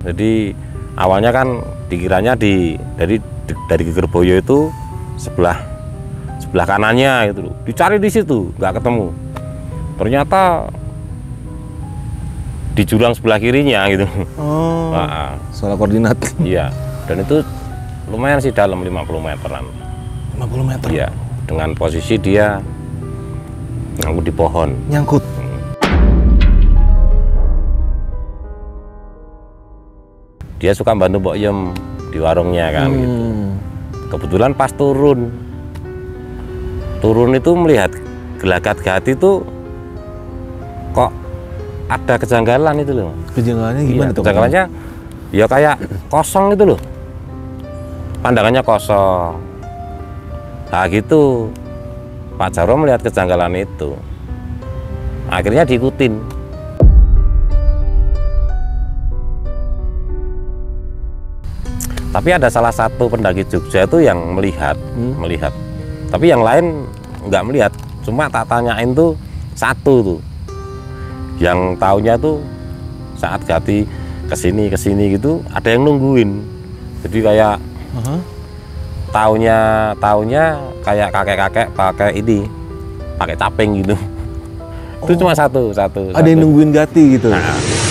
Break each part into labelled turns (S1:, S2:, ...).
S1: Jadi awalnya kan dikiranya dari Gegerboyo itu sebelah kanannya gitu loh. Dicari di situ, nggak ketemu. Ternyata di jurang sebelah kirinya gitu.
S2: Oh.
S1: Nah,
S2: Salah koordinat.
S1: iya. Dan itu lumayan sih dalam 50 meteran.
S2: 50 meter.
S1: Iya. Dengan posisi dia nyangkut di pohon.
S2: Nyangkut.
S1: Dia suka bantu Mbok Yem di warungnya kan gitu. Kebetulan pas turun itu melihat gelagat itu kok ada kejanggalan itu loh.
S2: Kejanggalannya gimana tuh?
S1: Kejanggalannya ya kayak kosong itu loh. Pandangannya kosong. Nah gitu. Pak Jarwo melihat kejanggalan itu. Akhirnya diikutin. Tapi ada salah satu pendaki Jogja itu yang melihat. Tapi yang lain nggak melihat. Cuma tak tanyain tuh satu tuh. Yang taunya tuh saat Gati kesini gitu ada yang nungguin. Jadi kayak taunya kayak kakek pakai caping gitu. Itu cuma satu.
S2: Ada yang nungguin Gati gitu.
S1: Nah.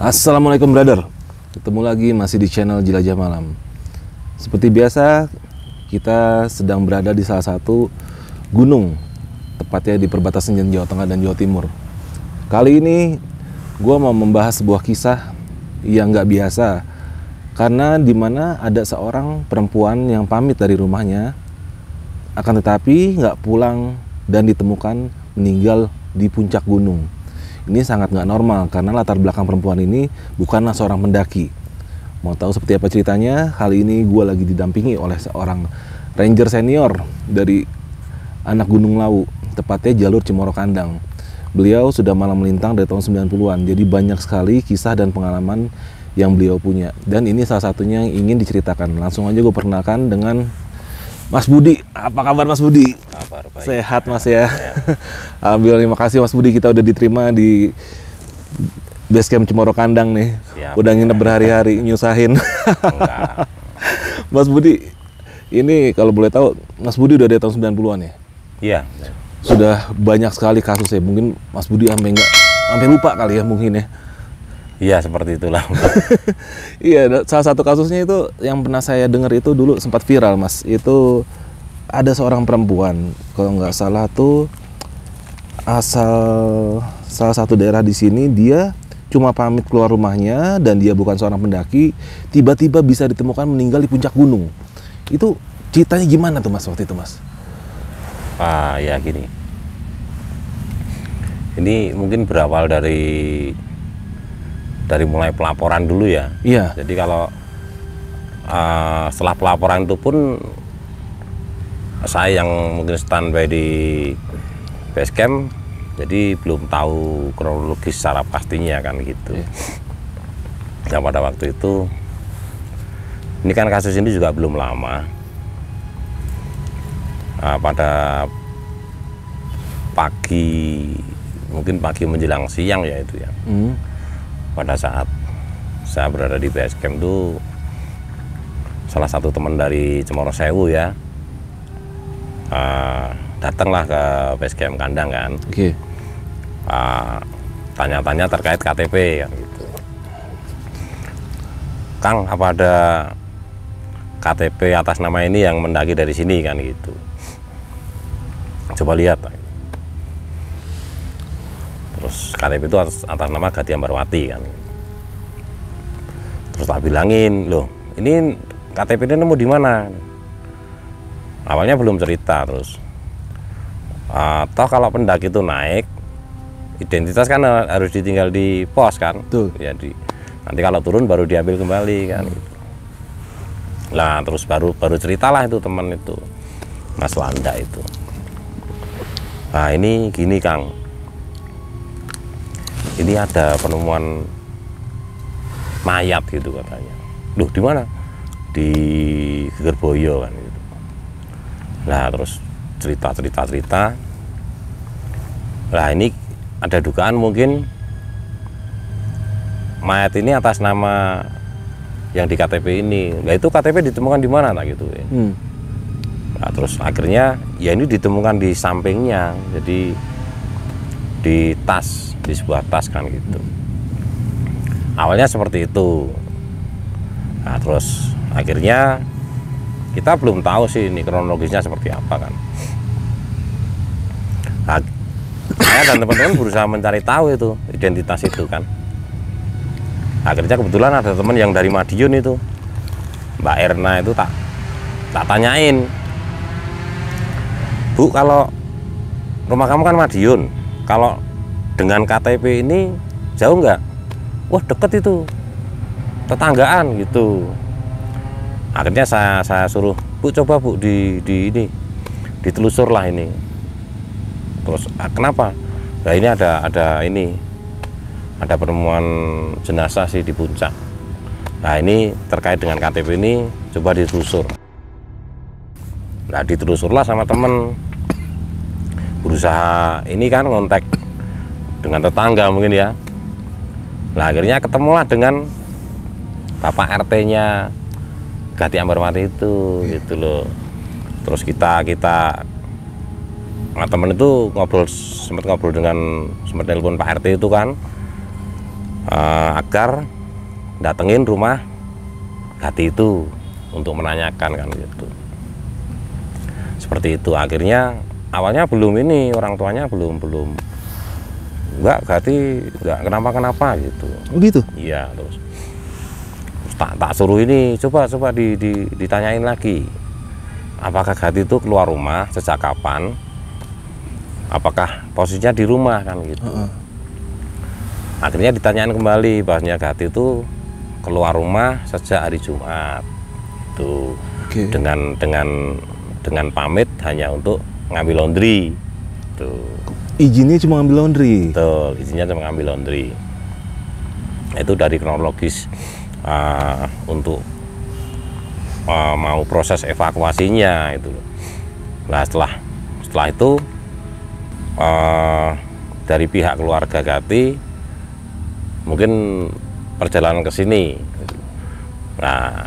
S2: Assalamualaikum brother. Ketemu lagi masih di channel Jelajah Malam. Seperti biasa, kita sedang berada di salah satu gunung, tepatnya di perbatasan Jawa Tengah dan Jawa Timur. Kali ini gue mau membahas sebuah kisah yang nggak biasa, karena dimana ada seorang perempuan yang pamit dari rumahnya, akan tetapi nggak pulang dan ditemukan meninggal di puncak gunung. Ini sangat nggak normal karena latar belakang perempuan ini bukanlah seorang pendaki. Mau tahu seperti apa ceritanya? Kali ini gue lagi didampingi oleh seorang ranger senior dari anak Gunung Lawu, tepatnya jalur Cemoro Kandang. Beliau sudah malam melintang dari tahun 90-an, jadi banyak sekali kisah dan pengalaman yang beliau punya. Dan ini salah satunya yang ingin diceritakan. Langsung aja gue perkenalkan dengan Mas Budi. Apa kabar Mas Budi?
S1: Kabar baik.
S2: Sehat Mas ya? Alhamdulillah, terima kasih Mas Budi, kita udah diterima di base camp Cemoro Kandang nih.
S1: Siap.
S2: Udah nginep berhari-hari nyusahin. Mas Budi, ini kalau boleh tahu, Mas Budi udah dari tahun 90-an ya?
S1: Iya.
S2: Sudah banyak sekali kasus ya, mungkin Mas Budi sampai lupa kali ya mungkin ya.
S1: Iya, seperti itulah.
S2: Iya, salah satu kasusnya itu yang pernah saya dengar itu dulu sempat viral Mas. Itu ada seorang perempuan, kalau nggak salah tuh asal salah satu daerah di sini, dia cuma pamit keluar rumahnya dan dia bukan seorang pendaki, tiba-tiba bisa ditemukan meninggal di puncak gunung. Itu ceritanya gimana tuh Mas waktu itu Mas?
S1: Ya gini. Ini mungkin berawal dari mulai pelaporan dulu ya.
S2: Iya.
S1: Jadi kalau setelah pelaporan itu pun saya yang mungkin standby di base camp, jadi belum tahu kronologis secara pastinya kan gitu. Ya pada waktu itu, ini kan kasus ini juga belum lama. Pada mungkin pagi menjelang siang ya itu ya. Pada saat saya berada di base camp itu, salah satu teman dari Cemoro Sewu ya datanglah ke base camp Kandang kan.
S2: Oke.
S1: Tanya-tanya terkait KTP kan gitu. Kang, apa ada KTP atas nama ini yang mendaki dari sini kan gitu. Coba lihat. Terus KTP itu atas nama Gati Ambarwati kan. Terus tak bilangin, loh ini KTP ini nemu di mana? Awalnya belum cerita terus. Toh kalau pendaki itu naik, identitas kan harus ditinggal di pos kan.
S2: Betul.
S1: Ya nanti kalau turun baru diambil kembali kan. Gitu. Nah terus baru ceritalah itu teman itu Mas Landa itu. Nah ini gini Kang, ini ada penemuan mayat gitu katanya. Duh di mana? Di Gegerboyo kan gitu. Nah terus cerita. Nah ini ada dugaan mungkin mayat ini atas nama yang di KTP ini. Nah itu KTP ditemukan di mana tak gitu ya. Nah, terus akhirnya ya ini ditemukan di sampingnya, jadi di tas, di sebuah tas kan gitu. Awalnya seperti itu. Nah, terus akhirnya kita belum tahu sih ini kronologisnya seperti apa kan. Nah, saya dan teman-teman berusaha mencari tahu itu identitas itu kan. Akhirnya kebetulan ada teman yang dari Madiun itu, Mbak Erna itu tak tanyain, Bu, kalau rumah kamu kan Madiun, kalau dengan KTP ini jauh nggak? Wah deket itu, tetanggaan gitu. Akhirnya saya suruh, Bu coba Bu di ini ditelusur lah ini. Terus kenapa? Nah ini ada penemuan jenazah sih di puncak. Nah ini terkait dengan KTP ini coba ditelusur. Nah ditelusurlah sama temen, berusaha ini kan ngontek dengan tetangga mungkin ya. Nah akhirnya ketemulah dengan Bapak RT-nya Gati Ambarmati itu gitu loh. Terus kita nah, temen itu sempat ngobrol dengan, sempat telepon Pak RT itu kan, agar datengin rumah Gati itu untuk menanyakan kan gitu. Seperti itu. Akhirnya awalnya belum ini, orang tuanya belum enggak, Gati enggak kenapa gitu.
S2: Oh gitu?
S1: Iya, terus tak suruh ini coba ditanyain lagi, apakah Gati itu keluar rumah sejak kapan, apakah posisinya di rumah kan gitu. Akhirnya ditanyain kembali bahwasanya Gati itu keluar rumah sejak hari Jumat tuh. Dengan pamit hanya untuk ngambil laundry tuh.
S2: Izinnya cuma ngambil laundry?
S1: Betul, izinnya cuma ngambil laundry. Itu dari kronologis untuk mau proses evakuasinya itu. Nah setelah itu dari pihak keluarga Gati mungkin perjalanan ke sini. Nah,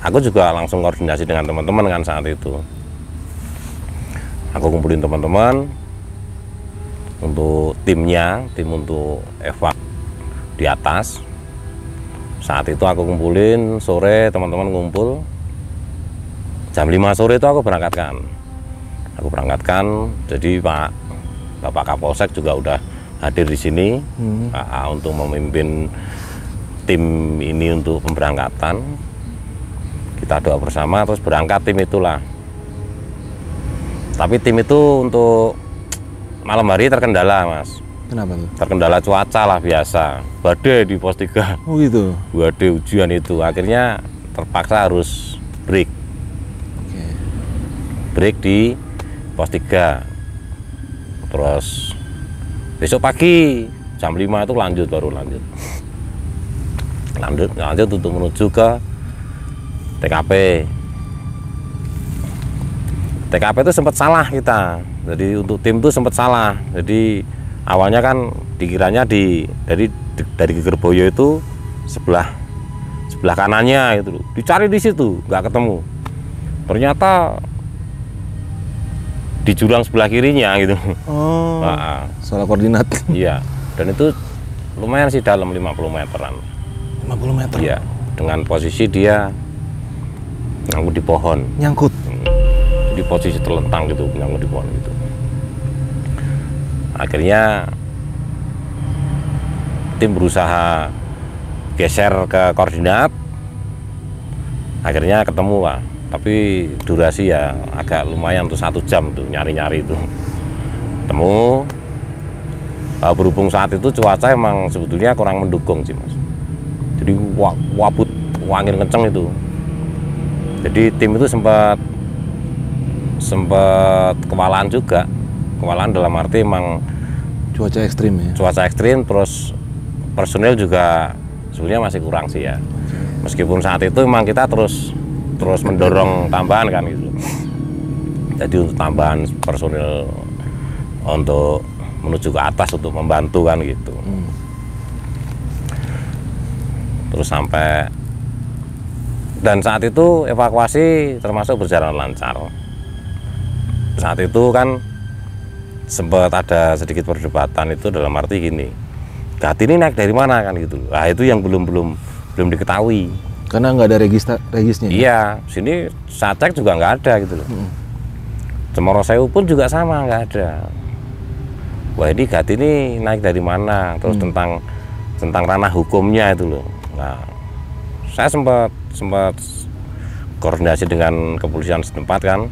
S1: aku juga langsung koordinasi dengan teman-teman kan saat itu. Aku kumpulin teman-teman untuk tim untuk evak di atas. Saat itu aku kumpulin, sore teman-teman ngumpul. Jam 5 sore itu aku berangkatkan. Jadi Bapak Kapolsek juga udah hadir di sini untuk memimpin tim ini untuk pemberangkatan. Kita doa bersama terus berangkat tim itulah. Tapi tim itu untuk malam hari terkendala, Mas.
S2: Kenapa tuh?
S1: Terkendala cuaca lah biasa. Badai di pos 3.
S2: Oh gitu?
S1: Badai ujian itu. Akhirnya terpaksa harus break. Break di pos 3. Terus besok pagi jam 5 itu baru lanjut untuk menuju ke TKP. TKP itu sempat salah kita. Jadi untuk tim itu sempat salah. Jadi awalnya kan dikiranya dari Gegerboyo itu sebelah kanannya gitu. Dicari di situ, nggak ketemu. Ternyata di jurang sebelah kirinya gitu.
S2: Oh. Salah koordinat.
S1: Iya. Dan itu lumayan sih dalam 50 meteran.
S2: 50 meter?
S1: Iya. Dengan posisi dia nyangkut di pohon.
S2: Nyangkut?
S1: Di posisi terlentang gitu, nyangkut di pohon gitu. Akhirnya tim berusaha geser ke koordinat. Akhirnya ketemu lah. Tapi durasi ya agak lumayan tuh, 1 jam tuh nyari-nyari itu. Ketemu. Berhubung saat itu cuaca emang sebetulnya kurang mendukung sih Mas. Jadi wabut angin kenceng itu. Jadi tim itu sempat kewalahan juga. Kewalahan dalam arti emang
S2: Cuaca ekstrim ya.
S1: cuaca ekstrim, terus personil juga sebenarnya masih kurang sih ya. Meskipun saat itu emang kita terus mendorong tambahan kan gitu. Jadi untuk tambahan personil untuk menuju ke atas untuk membantu kan gitu. Terus sampai, dan saat itu evakuasi termasuk berjalan lancar. Saat itu kan sempat ada sedikit perdebatan itu dalam arti gini, Gat ini naik dari mana kan gitu. Nah itu yang belum diketahui.
S2: Karena nggak ada regisnya.
S1: Iya, sini saya cek juga nggak ada gitu loh. Cemoro Sewu pun juga sama, nggak ada. Wah ini Gat ini naik dari mana? Terus tentang ranah hukumnya itu loh. Nah, saya sempat koordinasi dengan kepolisian setempat kan.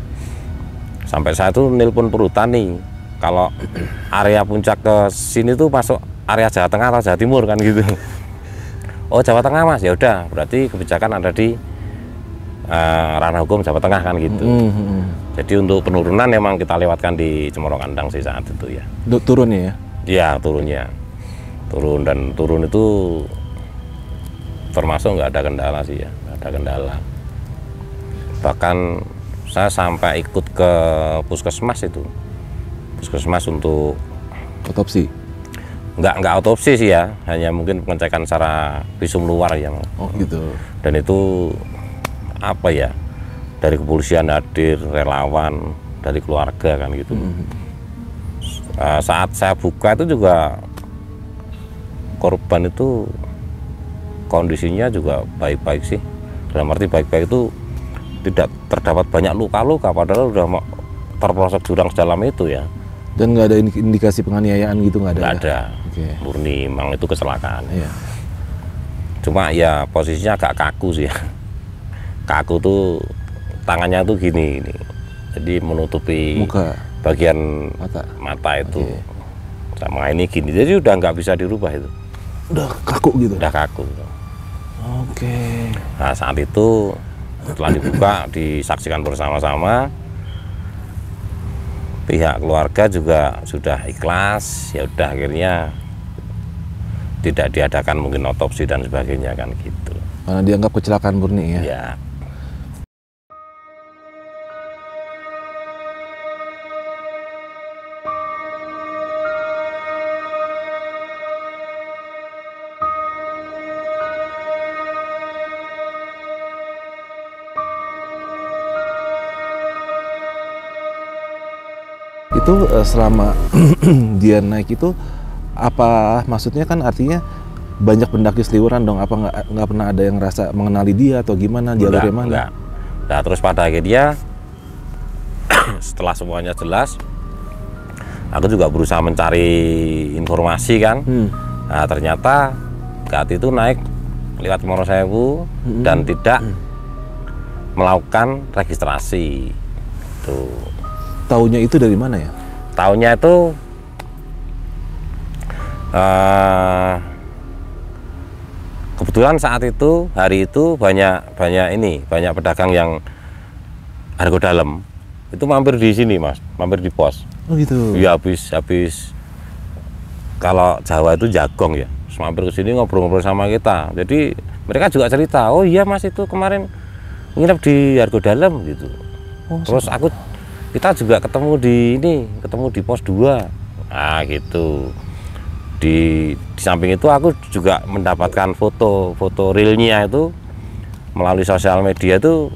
S1: Sampai saya tuh nelpon perhutani. Kalau area puncak ke sini tuh masuk area Jawa Tengah atau Jawa Timur kan gitu. Oh Jawa Tengah Mas, ya udah berarti kebijakan ada di ranah hukum Jawa Tengah kan gitu. Jadi untuk penurunan memang kita lewatkan di Cemoro Kandang sih saat itu ya.
S2: Turun ya?
S1: Iya turunnya, turun itu termasuk nggak ada kendala sih ya, nggak ada kendala. Bahkan saya sampai ikut ke puskesmas itu, puskesmas untuk
S2: Otopsi?
S1: Nggak otopsi sih ya, hanya mungkin pengecekan secara visum luar ya.
S2: Oh gitu.
S1: Dan itu apa ya, dari kepolisian hadir, relawan, dari keluarga kan gitu. Saat saya buka itu juga korban itu kondisinya juga baik-baik sih. Dalam arti baik-baik itu tidak terdapat banyak luka-luka, padahal udah terprosok jurang sedalam itu ya.
S2: Dan nggak ada indikasi penganiayaan gitu, nggak ada?
S1: Nggak ada.
S2: Okay.
S1: Murni memang itu kecelakaan.
S2: Iya.
S1: Cuma ya posisinya agak kaku sih ya. Kaku tuh tangannya tuh gini. Jadi menutupi
S2: muka,
S1: bagian mata itu. Okay. Sama ini gini. Jadi udah nggak bisa dirubah itu.
S2: Udah kaku gitu?
S1: Udah kaku.
S2: Oke.
S1: Nah saat itu setelah dibuka, disaksikan bersama-sama, pihak keluarga juga sudah ikhlas, ya udah akhirnya tidak diadakan mungkin otopsi dan sebagainya kan gitu.
S2: Karena dianggap kecelakaan murni ya?
S1: Ya.
S2: Itu selama dia naik itu apa maksudnya, kan artinya banyak pendaki seliweran dong, apa nggak pernah ada yang rasa mengenali dia atau gimana, jalurnya mana?
S1: Enggak. Nah terus pada akhirnya setelah semuanya jelas, aku juga berusaha mencari informasi kan. Nah ternyata Gat itu naik lewat Cemoro Sewu dan tidak melakukan registrasi. Tuh.
S2: Taunya itu dari mana ya?
S1: Taunya itu kebetulan saat itu hari itu banyak pedagang yang Argo Dalam itu mampir di sini Mas, mampir di pos.
S2: Oh gitu.
S1: Iya habis kalau Jawa itu jagong ya, terus mampir ke sini ngobrol-ngobrol sama kita. Jadi mereka juga cerita, oh iya Mas itu kemarin nginep di Argo Dalam gitu.
S2: Oh,
S1: terus kita juga ketemu di pos 2. Nah gitu. Di samping itu aku juga mendapatkan foto realnya itu melalui sosial media itu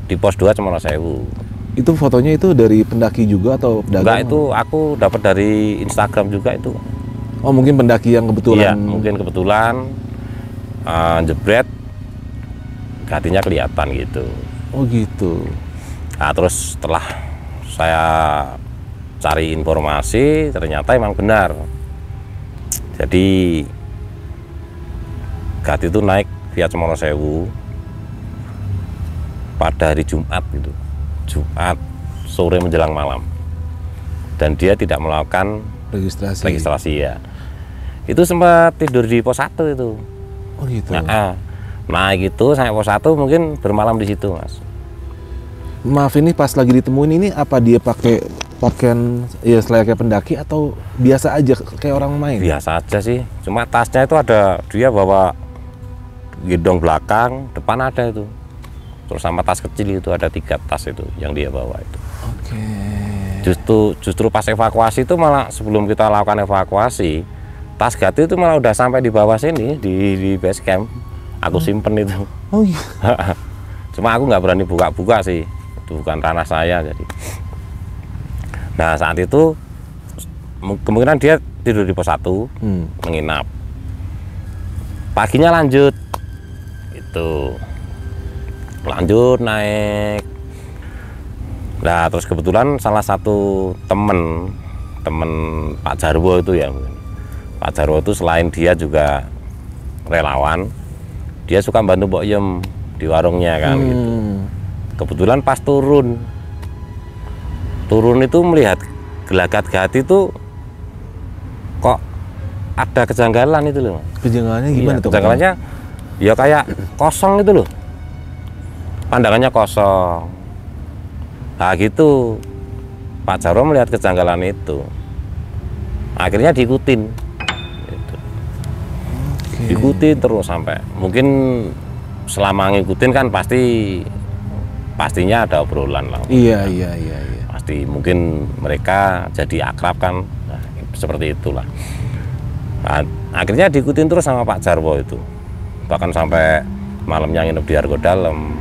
S1: di pos 2 Cemoro Sewu.
S2: Itu fotonya itu dari pendaki juga atau pedagang?
S1: Enggak, itu aku dapat dari Instagram juga itu.
S2: Oh mungkin pendaki yang kebetulan?
S1: Iya, mungkin kebetulan jebret hatinya kelihatan gitu.
S2: Oh gitu.
S1: Nah terus setelah saya cari informasi ternyata emang benar. Jadi Gat itu naik via Cemoro Sewu pada hari Jumat gitu. Jumat sore menjelang malam. Dan dia tidak melakukan registrasi ya. Itu sempat tidur di pos 1 itu.
S2: Oh gitu.
S1: Nah gitu sampai pos 1 mungkin bermalam di situ, Mas.
S2: Maaf, ini pas lagi ditemuin ini apa dia pakai pakaian ya selayaknya pendaki atau biasa aja kayak orang main?
S1: Biasa aja sih, cuma tasnya itu ada, dia bawa gendong belakang, depan ada itu. Terus sama tas kecil itu ada 3 tas itu yang dia bawa itu.
S2: Oke.
S1: Justru pas evakuasi itu malah sebelum kita lakukan evakuasi, tas Gati itu malah udah sampai di bawah sini di base camp. Aku simpen itu.
S2: Oh iya.
S1: Cuma aku nggak berani buka-buka sih, itu bukan ranah saya jadi. Nah saat itu kemungkinan dia tidur di pos 1, menginap. Paginya lanjut, itu lanjut naik. Nah terus kebetulan salah satu temen Pak Jarwo itu ya, Pak Jarwo itu selain dia juga relawan, dia suka bantu Mbok Yem di warungnya kan gitu. Kebetulan pas turun itu melihat Gelagat Gati itu kok ada kejanggalan itu loh.
S2: Kejanggalannya gimana tuh?
S1: Kejanggalannya ya kayak kosong itu loh, pandangannya kosong. Nah gitu Pak Jarwo melihat kejanggalan itu, akhirnya diikutin gitu. Diikutin terus sampai mungkin selama ngikutin kan pastinya ada obrolan lah.
S2: Iya.
S1: Pasti mungkin mereka jadi akrab kan, nah, seperti itulah. Nah, akhirnya diikutin terus sama Pak Jarwo itu, bahkan sampai malamnya nginep di Argo Dalem,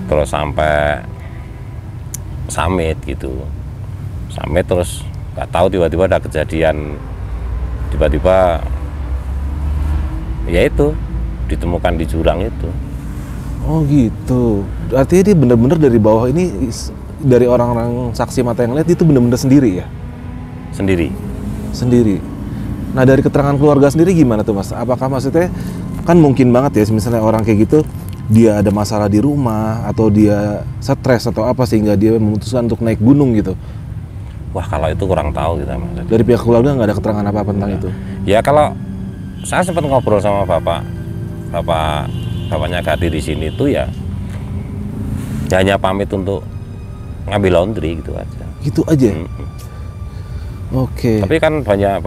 S1: terus sampai summit gitu. Summit terus nggak tahu tiba-tiba ada kejadian, tiba-tiba ya itu ditemukan di jurang itu.
S2: Oh gitu. Artinya dia benar-benar dari bawah ini, dari orang-orang saksi mata yang lihat itu benar-benar sendiri ya? Sendiri. Nah dari keterangan keluarga sendiri gimana tuh Mas? Apakah maksudnya kan mungkin banget ya misalnya orang kayak gitu dia ada masalah di rumah atau dia stres atau apa sehingga dia memutuskan untuk naik gunung gitu?
S1: Wah kalau itu kurang tahu kita Mas.
S2: Dari pihak keluarga nggak ada keterangan apa-apa tentang itu?
S1: Ya kalau saya sempat ngobrol sama bapaknya Gati di sini tuh ya hanya pamit untuk ngambil laundry gitu aja.
S2: Gitu aja. Oke.
S1: Tapi kan banyak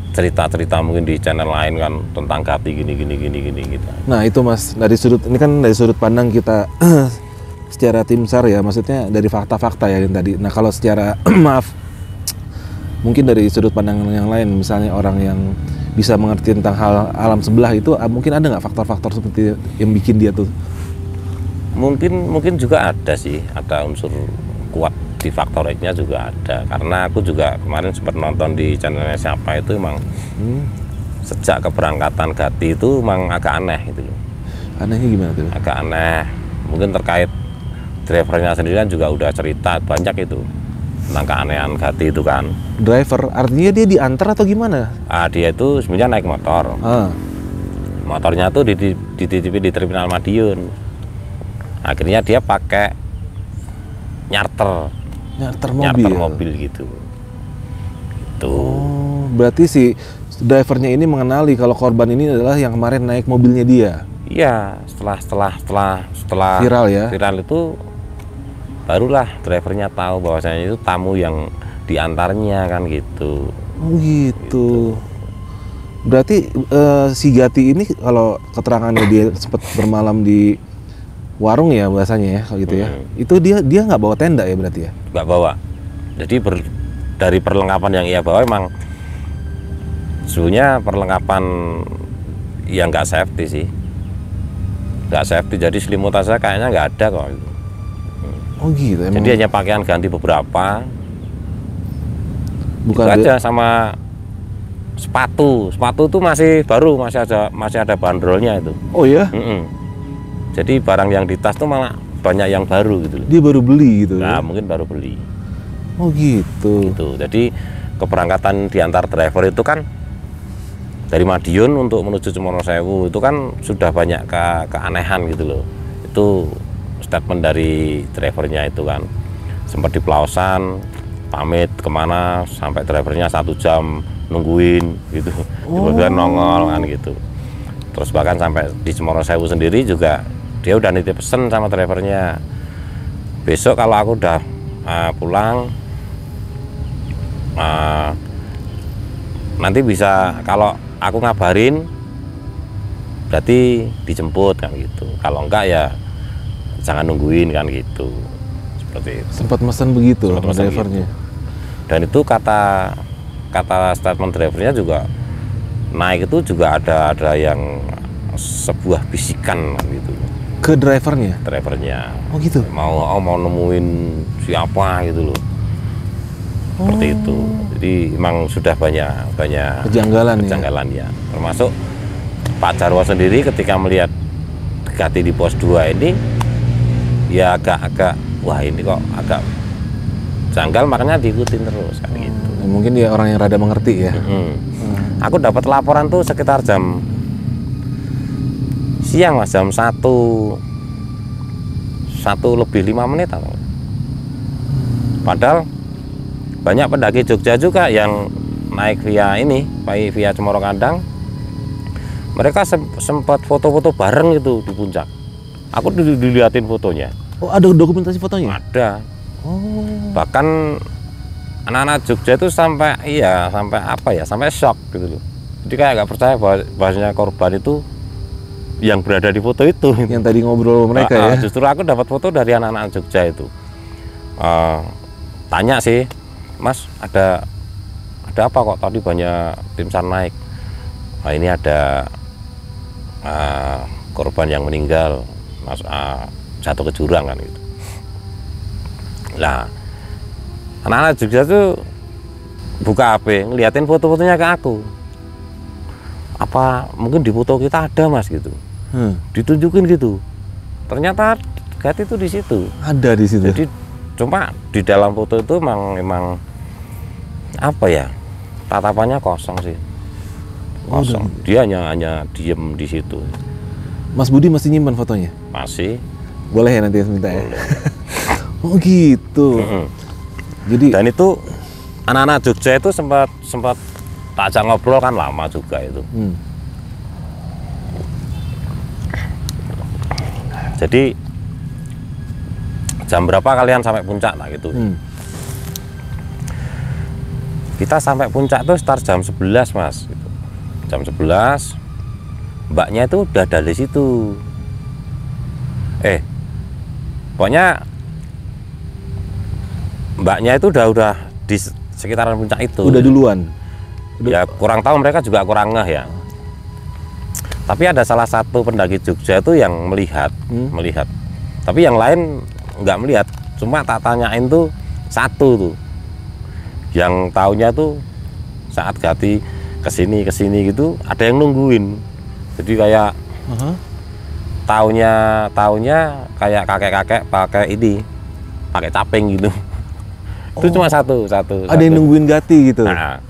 S1: cerita-cerita mungkin di channel lain kan tentang Gati gini gitu.
S2: Nah itu Mas, dari sudut pandang kita secara tim SAR ya, maksudnya dari fakta-fakta ya yang tadi. Nah kalau secara maaf, mungkin dari sudut pandang yang lain, misalnya orang yang bisa mengerti tentang hal alam sebelah itu, mungkin ada nggak faktor-faktor seperti yang bikin dia tuh?
S1: Mungkin juga ada sih, ada unsur kuat di faktor X-nya juga ada, karena aku juga kemarin sempat nonton di channelnya siapa itu emang sejak keberangkatan Gati itu emang agak aneh gitu loh.
S2: Anehnya gimana tuh?
S1: Agak aneh, mungkin terkait drivernya sendiri kan juga udah cerita banyak itu tentang keanehan Gati itu kan.
S2: Driver, artinya dia diantar atau gimana?
S1: Dia itu sebenarnya naik motor. Motornya tuh dititipin di terminal Madiun. Akhirnya dia pakai nyarter mobil gitu.
S2: Oh, berarti si drivernya ini mengenali kalau korban ini adalah yang kemarin naik mobilnya dia.
S1: Iya, setelah
S2: viral ya.
S1: Viral itu barulah drivernya tahu bahwasanya itu tamu yang diantarnya kan gitu.
S2: Oh gitu. Berarti si Gati ini kalau keterangannya dia sempat bermalam di warung ya bahasanya ya kalau gitu ya. Itu dia nggak bawa tenda ya berarti ya?
S1: Nggak bawa. Jadi dari perlengkapan yang ia bawa emang sebenarnya perlengkapan yang nggak safety sih. Nggak safety, jadi selimutan saya kayaknya nggak ada kok.
S2: Oh gitu. Emang.
S1: Jadi hanya pakaian ganti beberapa.
S2: Bukan
S1: itu aja sama sepatu itu masih baru, masih ada bandrolnya itu.
S2: Oh ya?
S1: Jadi barang yang di tas tuh malah banyak yang baru gitu.
S2: Dia baru beli gitu?
S1: Nah
S2: ya?
S1: Mungkin baru beli.
S2: Oh gitu.
S1: Jadi keberangkatan diantar driver itu kan dari Madiun untuk menuju Cemorosewu itu kan sudah banyak keanehan gitu loh. Itu statement dari drivernya itu kan. Sempat di Pelausan pamit kemana sampai drivernya 1 jam nungguin gitu, tiba-tiba nongol kan gitu. Terus bahkan sampai di Cemoro Sewu sendiri juga dia udah nitip pesen sama drivernya, besok kalau aku udah pulang nanti bisa, kalau aku ngabarin berarti dijemput kan gitu, kalau enggak ya jangan nungguin kan gitu, seperti itu.
S2: Sempat pesan begitu
S1: Sempat
S2: sama
S1: pesan
S2: drivernya.
S1: Dan itu kata statement drivernya juga, naik itu juga ada yang sebuah bisikan gitu
S2: Ke drivernya?
S1: drivernya,
S2: Oh gitu?
S1: mau nemuin siapa gitu loh, seperti itu. Jadi emang sudah banyak kejanggalan ya, termasuk Pak Jarwo sendiri ketika melihat dekati di pos 2 ini ya agak wah ini kok agak janggal, makanya diikutin terus kan gitu.
S2: Mungkin dia orang yang rada mengerti ya.
S1: Aku dapat laporan tuh sekitar jam siang mas, jam 1 lebih 5 menit. Padahal banyak pendaki Jogja juga yang naik via Cemoro Kandang. Mereka sempat foto-foto bareng gitu di puncak. Aku dilihatin fotonya.
S2: Oh, ada dokumentasi fotonya?
S1: Ada.
S2: Oh.
S1: Bahkan anak-anak Jogja itu sampai shock gitu loh. Jadi kayak nggak percaya bahwasanya korban itu yang berada di foto itu.
S2: Yang tadi ngobrol mereka ya?
S1: Justru aku dapat foto dari anak-anak Jogja itu. Tanya sih, Mas, ada apa kok tadi banyak tim SAR naik? Nah, ini ada korban yang meninggal, Mas, jatuh ke jurang kan gitu. Nah, anak-anak Jogja tuh buka HP, ngeliatin foto-fotonya ke aku. Apa mungkin di foto kita ada Mas gitu? Ditunjukin gitu. Ternyata Gati itu di situ.
S2: Ada di situ.
S1: Jadi cuma di dalam foto itu memang apa ya? Tatapannya kosong sih. Kosong. Dia hanya diem di situ.
S2: Mas Budi masih nyimpan fotonya?
S1: Masih.
S2: Boleh ya nanti minta ya. Oh gitu. Jadi
S1: dan itu anak-anak Jogja itu sempat tak ajak ngobrol kan lama juga itu. Jadi jam berapa kalian sampai puncak nah gitu. Kita sampai puncak tuh start jam 11 Mas gitu. Jam 11 mbaknya itu udah ada di situ. Pokoknya mbaknya itu udah di sekitaran puncak itu.
S2: Udah duluan.
S1: Ya kurang tahu, mereka juga kurang ngeh ya. Tapi ada salah satu pendaki Jogja itu yang melihat. Tapi yang lain nggak melihat. Cuma tak tanyain tuh satu tuh. Yang taunya tuh saat Gati kesini gitu ada yang nungguin. Jadi kayak taunya kayak kakek-kakek pakai caping gitu. Itu cuma satu.
S2: Ada yang nungguin Gati gitu.
S1: Nah,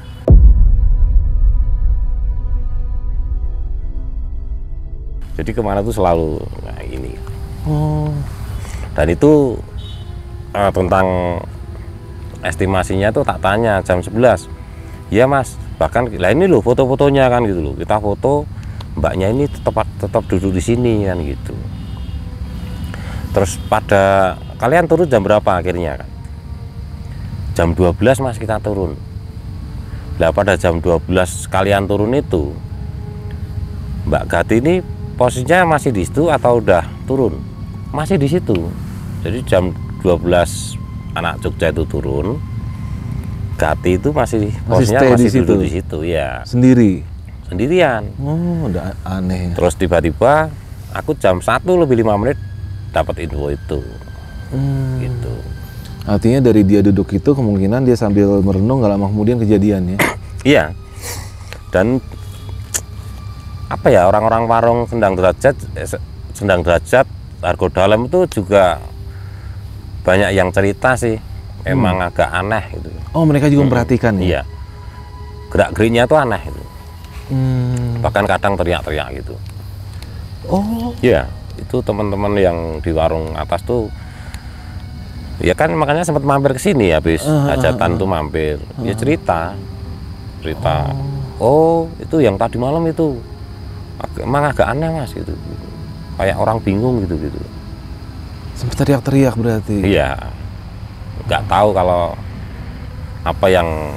S1: jadi kemana tuh selalu ini. Dan itu tentang estimasinya tuh tak tanya jam 11. Iya Mas, bahkan lah ini loh foto-fotonya kan gitu loh. Kita foto mbaknya ini tetap duduk di sini kan gitu. Terus pada kalian turun jam berapa akhirnya kan? Jam 12 Mas kita turun. Lah pada jam 12 kalian turun itu Mbak Gati ini posisinya masih di situ atau udah turun? Masih di situ. Jadi jam 12 anak Jogja itu turun, Gati itu masih posisinya masih duduk di situ ya. Sendirian.
S2: Oh, udah aneh.
S1: Terus tiba-tiba aku jam 1 lebih 5 menit dapat info itu. Gitu.
S2: Artinya dari dia duduk itu kemungkinan dia sambil merenung nggak lama kemudian kejadian ya.
S1: Iya. Dan apa ya, orang-orang warung Sendang Derajat Argo Dalam itu juga banyak yang cerita sih, emang agak aneh gitu.
S2: Oh, mereka juga memperhatikan ya?
S1: Iya, gerak-geriknya tuh aneh gitu. Bahkan kadang teriak-teriak gitu.
S2: Oh.
S1: Iya, itu teman-teman yang di warung atas tuh Ya kan makanya sempat mampir ke sini habis hajatan tuh mampir. Ya cerita. Oh, itu yang tadi malam itu emang agak aneh Mas gitu. Kayak orang bingung gitu.
S2: Sempat teriak-teriak berarti.
S1: Iya. Nggak tahu kalau apa yang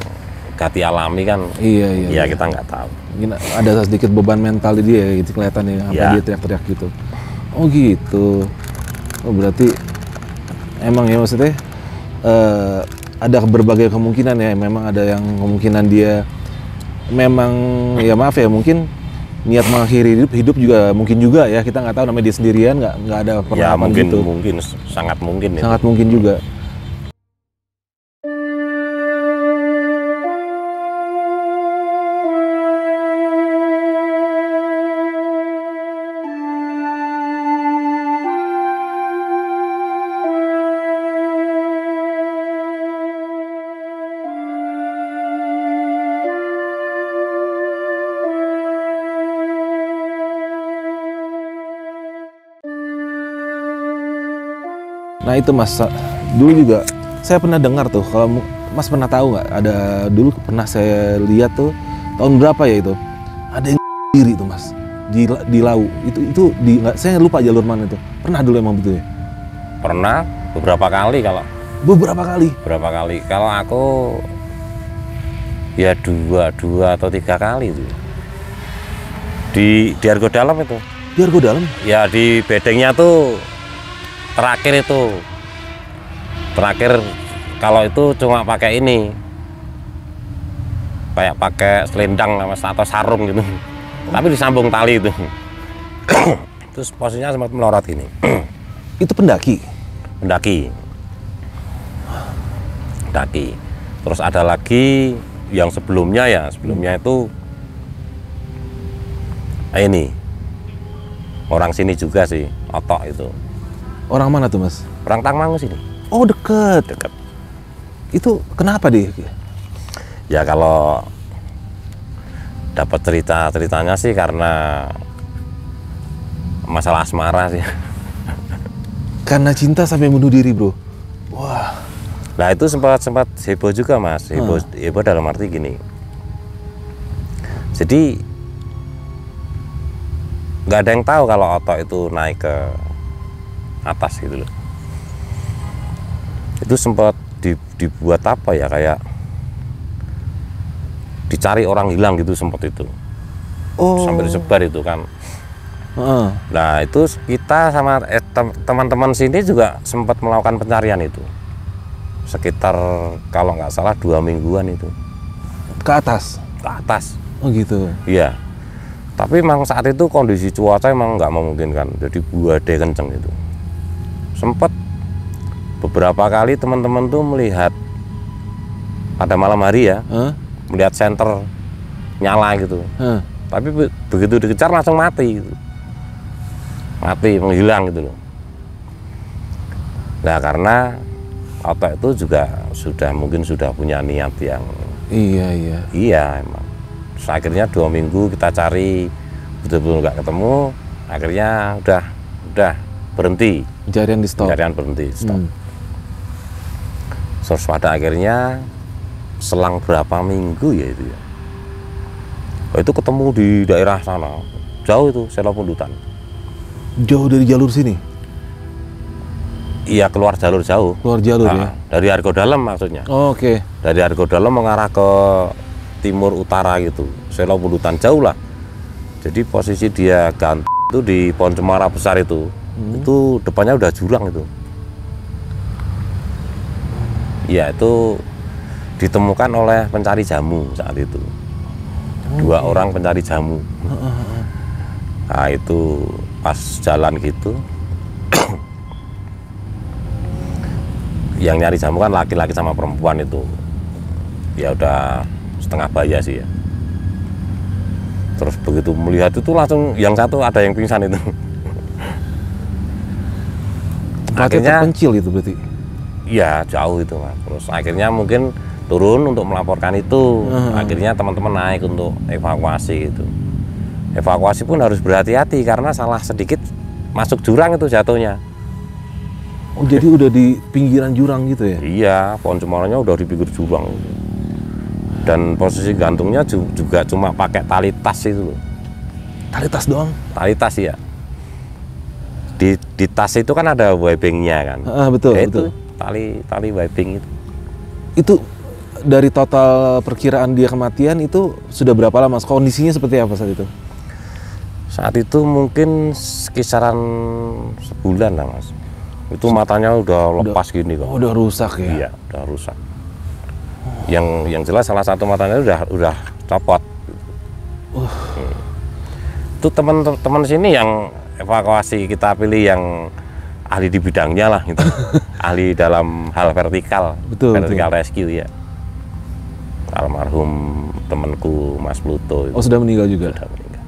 S1: Gati alami kan.
S2: Iya.
S1: Ya kita nggak tahu.
S2: Mungkin ada sedikit beban mental di dia gitu kelihatannya sampai
S1: Ya.
S2: dia teriak-teriak gitu. Oh gitu. Oh berarti emang ya maksudnya ada berbagai kemungkinan ya. Memang ada yang kemungkinan dia memang ya maaf ya mungkin niat mengakhiri hidup juga mungkin juga ya, kita nggak tahu, namanya dia sendirian nggak ada
S1: Ya
S2: perlakuan
S1: mungkin
S2: gitu.
S1: sangat mungkin ya.
S2: Sangat mungkin juga. Nah itu Mas, dulu juga saya pernah dengar tuh, kalau Mas pernah tahu nggak, ada dulu pernah saya lihat tuh tahun berapa ya itu, ada yang diri tuh Mas di Lau itu saya lupa jalur mana itu, pernah dulu emang betul ya?
S1: Pernah beberapa kali
S2: Beberapa kali.
S1: Kalau aku ya dua atau 3 kali itu. Di Argo Dalam itu.
S2: Di Argo Dalam?
S1: Ya di bedengnya tuh terakhir kalau itu cuma pakai ini. Kayak pakai selendang atau sarung gitu. Tapi disambung tali itu. Terus posisinya sempat melorot gini.
S2: Itu pendaki.
S1: Terus ada lagi yang sebelumnya itu ini orang sini juga sih, Otok itu.
S2: Orang mana tuh Mas?
S1: Orang Tangmangu sini.
S2: Oh deket. Itu kenapa deh?
S1: Ya kalau dapat ceritanya sih karena masalah asmara sih.
S2: Karena cinta sampai bunuh diri bro. Wah.
S1: Nah itu sempat heboh juga Mas. Heboh dalam arti gini. Jadi nggak ada yang tahu kalau Otok itu naik ke atas gitu loh. Itu sempat dibuat apa ya, kayak dicari orang hilang gitu sempat itu.
S2: Oh.
S1: Sampai disebar itu kan. Nah itu kita sama teman-teman sini juga sempat melakukan pencarian itu. Sekitar kalau nggak salah 2 mingguan itu.
S2: Ke atas?
S1: Ke atas.
S2: Oh gitu?
S1: Iya. Tapi memang saat itu kondisi cuaca emang nggak memungkinkan. Jadi badai kenceng itu. Sempat beberapa kali teman-teman tuh melihat pada malam hari ya. Melihat senter nyala gitu. Tapi begitu dikejar langsung mati gitu. Menghilang gitu loh. Nah karena Otok itu juga mungkin sudah punya niat yang iya emang. Terus akhirnya 2 minggu kita cari betul-betul nggak ketemu, akhirnya udah berhenti. Pencarian berhenti stop. Terus pada akhirnya selang berapa minggu ya itu ya. Itu ketemu di daerah sana, jauh itu Selo Pundutan.
S2: Jauh dari jalur sini?
S1: Iya keluar jalur jauh.
S2: Ya?
S1: Dari Argo Dalam maksudnya.
S2: Oh, oke.
S1: Dari Argo Dalam mengarah ke timur utara gitu. Selo Pundutan jauh lah. Jadi posisi dia ganti itu di Pohon Cemara besar itu. Itu depannya udah jurang itu. Iya itu ditemukan oleh pencari jamu saat itu. 2 orang pencari jamu. Nah itu pas jalan gitu. Yang nyari jamu kan laki-laki sama perempuan itu. Ya udah setengah baya sih ya. Terus begitu melihat itu langsung yang satu ada yang pingsan itu.
S2: Akhirnya terpencil itu berarti?
S1: Iya jauh itu Mas. Terus akhirnya mungkin turun untuk melaporkan itu. Akhirnya teman-teman naik untuk evakuasi gitu. Evakuasi pun harus berhati-hati karena salah sedikit masuk jurang itu jatuhnya.
S2: Oh, jadi udah di pinggiran jurang gitu ya?
S1: Iya, pohon cemoronya udah di pinggir jurang. Dan posisi gantungnya juga cuma pakai tali tas itu loh.
S2: Tali tas doang?
S1: Tali tas ya. Di tas itu kan ada webbingnya kan.
S2: Betul,
S1: Ya
S2: betul.
S1: itu tali webbing itu.
S2: Itu dari total perkiraan dia kematian itu sudah berapa lama? Kondisinya seperti apa saat itu?
S1: Saat itu mungkin kisaran sebulan lah mas. Itu matanya udah lepas gini kok.
S2: Oh, udah rusak ya?
S1: Iya, udah rusak. Yang jelas salah satu matanya udah copot. Itu teman-teman sini yang evakuasi kita pilih yang ahli di bidangnya lah gitu. Ahli dalam hal vertikal, vertikal rescue ya. Almarhum temanku Mas Pluto.
S2: Oh, sudah meninggal juga?
S1: Sudah meninggal.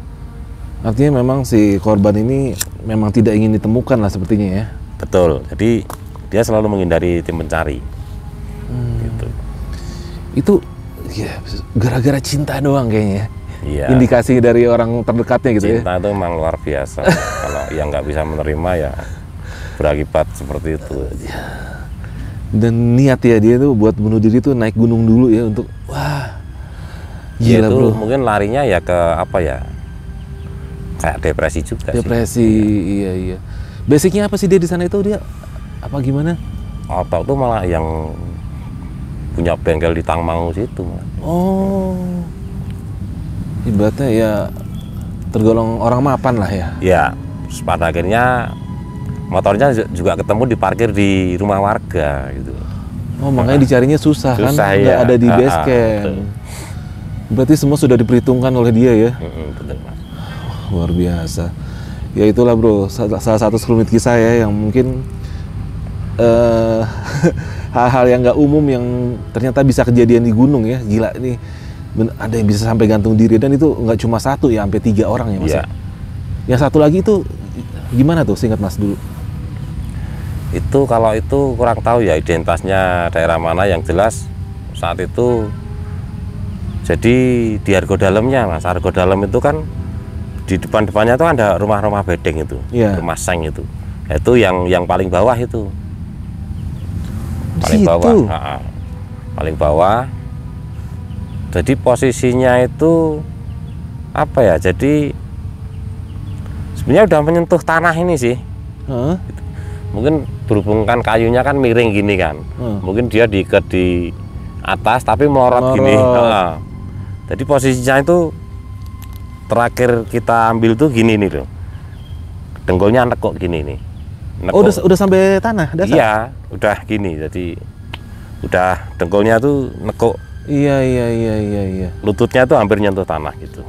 S2: Artinya memang si korban ini memang tidak ingin ditemukan lah sepertinya ya?
S1: Betul, jadi dia selalu menghindari tim pencari. Gitu.
S2: Itu ya, gara-gara cinta doang kayaknya.
S1: Iya.
S2: Indikasi dari orang terdekatnya gitu ya?
S1: Cinta itu memang luar biasa. Kalau yang nggak bisa menerima ya berakibat seperti itu.
S2: Dan niat ya dia tuh buat bunuh diri tuh naik gunung dulu ya untuk wah gila
S1: itu
S2: bro.
S1: Mungkin larinya ya ke apa ya, kayak depresi juga
S2: depresi
S1: sih.
S2: iya. Basicnya apa sih dia di sana itu, dia apa gimana?
S1: Atau tuh malah yang punya bengkel di Tangmangu situ.
S2: Oh, ibaratnya ya tergolong orang mapan lah ya.
S1: Ya, pada akhirnya motornya juga ketemu diparkir di rumah warga gitu.
S2: Oh, makanya dicarinya susah kan,
S1: Susah,
S2: nggak
S1: ya.
S2: ada di base camp. Berarti semua sudah diperhitungkan oleh dia ya.
S1: Betul, Mas.
S2: Luar biasa. Ya itulah bro, salah satu sekelumit kisah ya yang mungkin hal-hal yang nggak umum yang ternyata bisa kejadian di gunung ya. Gila nih, ada yang bisa sampai gantung diri, dan itu nggak cuma satu ya, sampai 3 orang ya mas.
S1: Ya.
S2: Yang satu lagi itu gimana tuh, singkat mas dulu?
S1: Itu kalau itu kurang tahu ya identitasnya daerah mana, yang jelas saat itu jadi di Argo Dalemnya mas. Argo Dalem itu kan di depannya tuh ada rumah-rumah bedeng itu, rumah seng itu. Itu yang paling bawah itu. Paling bawah. Paling bawah. Jadi posisinya itu apa ya? Jadi sebenarnya udah menyentuh tanah ini sih. Mungkin berhubung kan kayunya kan miring gini kan. Mungkin dia diikat di atas tapi melorot gini. Jadi posisinya itu terakhir kita ambil tuh gini nih loh. Dengkulnya nekuk gini nih. Nekuk.
S2: Oh, udah sampai tanah dasar?
S1: Iya, udah gini. Jadi udah dengkulnya tuh nekuk.
S2: Iya.
S1: Lututnya tuh hampir nyentuh tanah gitu.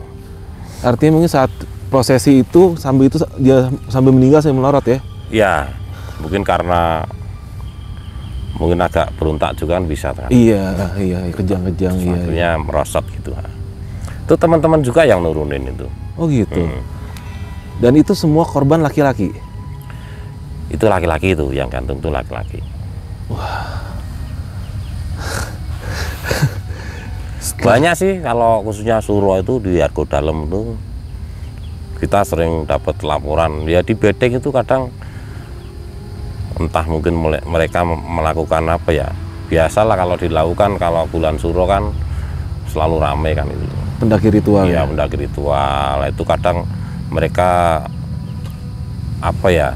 S2: Artinya mungkin saat prosesi itu sambil dia sambil meninggal saya melorot ya?
S1: Iya, mungkin karena mungkin agak berontak juga kan bisa kan.
S2: Iya, kejang-kejang iya.
S1: Akhirnya merosot gitu. Itu teman-teman juga yang nurunin itu.
S2: Oh gitu. Dan itu semua korban laki-laki?
S1: Itu laki-laki itu, yang gantung itu laki-laki.
S2: Wah.
S1: Banyak sih kalau khususnya Suro itu di Argo Dalem itu kita sering dapat laporan. Ya di bedeng itu kadang entah mungkin mereka melakukan apa ya. Biasalah kalau dilakukan kalau bulan Suro kan selalu ramai kan itu.
S2: Pendaki ritual.
S1: Iya, pendaki ritual. Itu kadang mereka apa ya,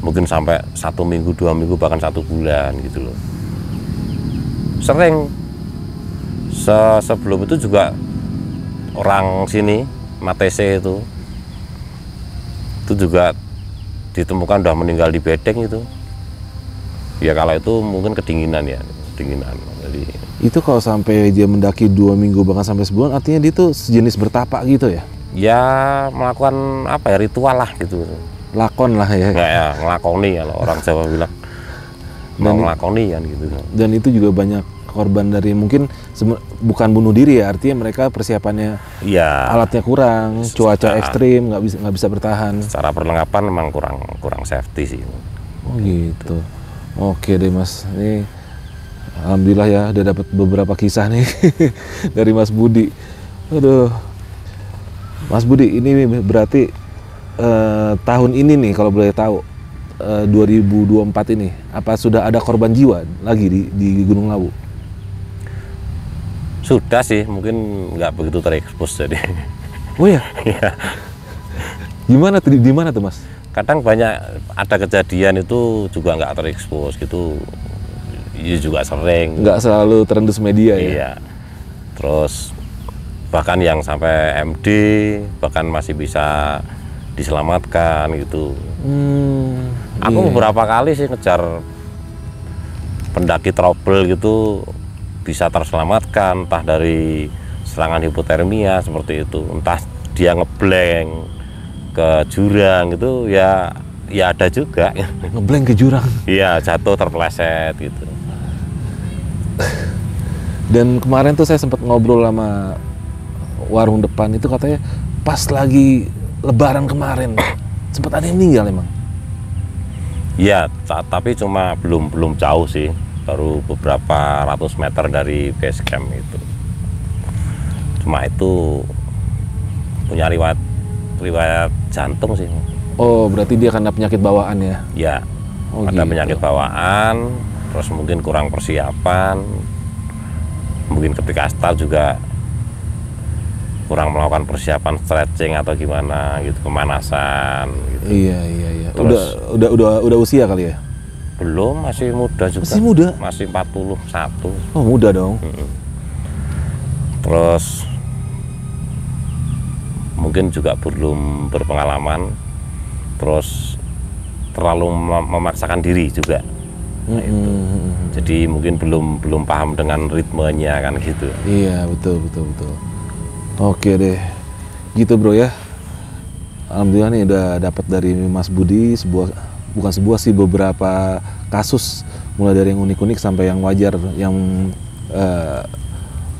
S1: mungkin sampai 1 minggu, 2 minggu, bahkan 1 bulan gitu loh. Sering. Sebelum itu juga orang sini, Matese itu juga ditemukan udah meninggal di bedeng itu. Ya kalau itu mungkin kedinginan ya, kedinginan. Jadi
S2: itu kalau sampai dia mendaki 2 minggu bahkan sampai sebulan, artinya dia tuh sejenis bertapa gitu ya?
S1: Ya melakukan apa ya, ritual lah gitu.
S2: Lakon lah ya?
S1: Nggak ya, ngelakoni kalau orang Jawa bilang. Mau ngelakoni kan gitu.
S2: Dan itu juga banyak korban dari mungkin bukan bunuh diri ya, artinya mereka persiapannya
S1: ya,
S2: alatnya kurang, cuaca ekstrim, nggak bisa bertahan.
S1: Secara perlengkapan memang kurang safety sih.
S2: Oh gitu. Oke deh mas, ini alhamdulillah ya udah dapat beberapa kisah nih dari Mas Budi. Aduh, Mas Budi, ini berarti tahun ini nih kalau boleh tahu 2024 ini? Apa sudah ada korban jiwa lagi di Gunung Lawu?
S1: Sudah sih, mungkin nggak begitu terekspos jadi.
S2: Oh ya?
S1: Ya.
S2: Gimana tuh, di mana tuh Mas?
S1: Kadang banyak ada kejadian itu juga nggak terekspos gitu. Iya juga sering.
S2: Nggak selalu terendus media ya?
S1: Iya. Terus bahkan yang sampai MD bahkan masih bisa diselamatkan gitu. Aku
S2: Iya.
S1: beberapa kali sih ngejar pendaki trouble gitu bisa terselamatkan, entah dari serangan hipotermia seperti itu, entah dia ngeblank ke jurang gitu ya ada juga.
S2: Ngeblank ke jurang.
S1: Iya, jatuh terpeleset gitu.
S2: Dan kemarin tuh saya sempat ngobrol sama warung depan itu, katanya pas lagi Lebaran kemarin sempat ada yang meninggal emang.
S1: Iya, tapi cuma belum jauh sih, baru beberapa ratus meter dari base camp itu. Cuma itu punya riwayat jantung sih.
S2: Oh, berarti dia kena penyakit bawaan ya?
S1: Ya,
S2: Oh,
S1: ada
S2: gitu.
S1: penyakit bawaan, terus mungkin kurang persiapan, mungkin ketika start juga kurang melakukan persiapan stretching atau gimana gitu, pemanasan gitu.
S2: Iya.
S1: Terus-
S2: Udah usia kali ya?
S1: Belum, masih muda juga.
S2: Masih muda?
S1: Masih 41.
S2: Oh, muda dong.
S1: Terus mungkin juga belum berpengalaman, terus terlalu memaksakan diri juga. Nah, itu. Jadi mungkin belum paham dengan ritmenya kan gitu.
S2: Iya, betul. Oke deh. Gitu bro ya. Alhamdulillah nih udah dapat dari Mas Budi bukan sebuah sih, beberapa kasus, mulai dari yang unik-unik sampai yang wajar yang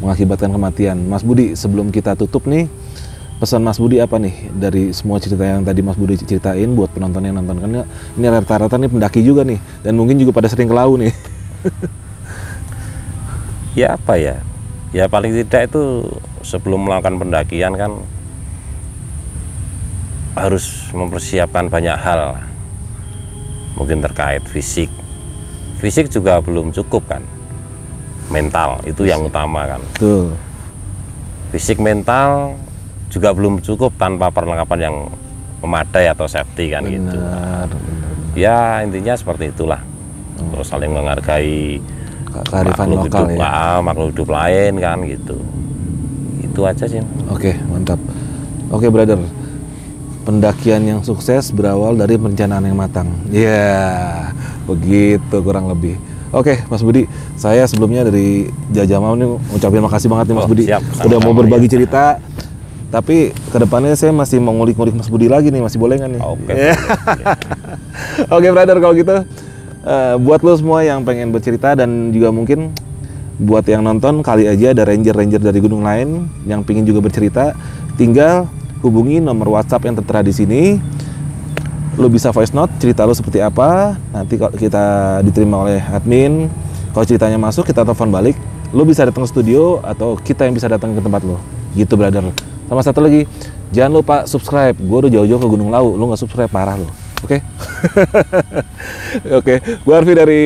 S2: mengakibatkan kematian. Mas Budi, sebelum kita tutup nih, pesan Mas Budi apa nih dari semua cerita yang tadi Mas Budi ceritain buat penonton yang nonton? Karena ini rata-rata nih pendaki juga nih, dan mungkin juga pada sering ke Lawu nih.
S1: Ya apa ya? Ya paling tidak itu sebelum melakukan pendakian kan harus mempersiapkan banyak hal. Mungkin terkait fisik. Fisik juga belum cukup kan. Mental itu yang utama kan.
S2: Tuh.
S1: Fisik, mental juga belum cukup tanpa perlengkapan yang memadai atau safety kan gitu.
S2: Benar.
S1: Ya intinya seperti itulah. Terus saling menghargai
S2: Kearifan
S1: makhluk
S2: lokal
S1: hidup,
S2: ya.
S1: makhluk hidup lain kan gitu. Itu aja sih.
S2: Oke, mantap. Oke, brother. Pendakian yang sukses berawal dari perencanaan yang matang. Ya, begitu kurang lebih. Oke, Mas Budi, saya sebelumnya dari Jajamam nih ngucapin makasih banget nih Mas
S1: Oh,
S2: Budi.
S1: siap.
S2: Udah mau
S1: Sama-sama,
S2: berbagi
S1: ya.
S2: cerita. Tapi kedepannya saya masih mau ngulik-ngulik Mas Budi lagi nih, masih boleh nggak nih?
S1: Oke.
S2: Ya. Oke, brother, kalau gitu buat lo semua yang pengen bercerita dan juga mungkin buat yang nonton, kali aja ada ranger-ranger dari gunung lain yang pengen juga bercerita, tinggal hubungi nomor WhatsApp yang tertera di sini. Lo bisa voice note cerita lo seperti apa, nanti kalau kita diterima oleh admin, kalau ceritanya masuk kita telepon balik. Lo bisa datang ke studio atau kita yang bisa datang ke tempat lo. Gitu, brother. Sama satu lagi, jangan lupa subscribe. Gue udah jauh-jauh ke Gunung Lawu, lo nggak subscribe parah lo. Oke? Oke, gue Arfi dari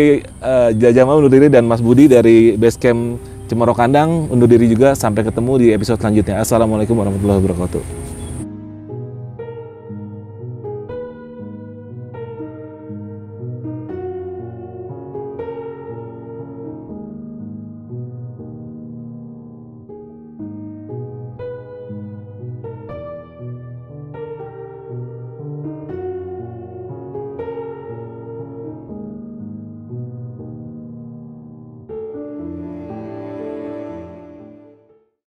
S2: Jajama undur diri, dan Mas Budi dari Basecamp Cemoro Kandang undur diri juga. Sampai ketemu di episode selanjutnya. Assalamualaikum warahmatullahi wabarakatuh.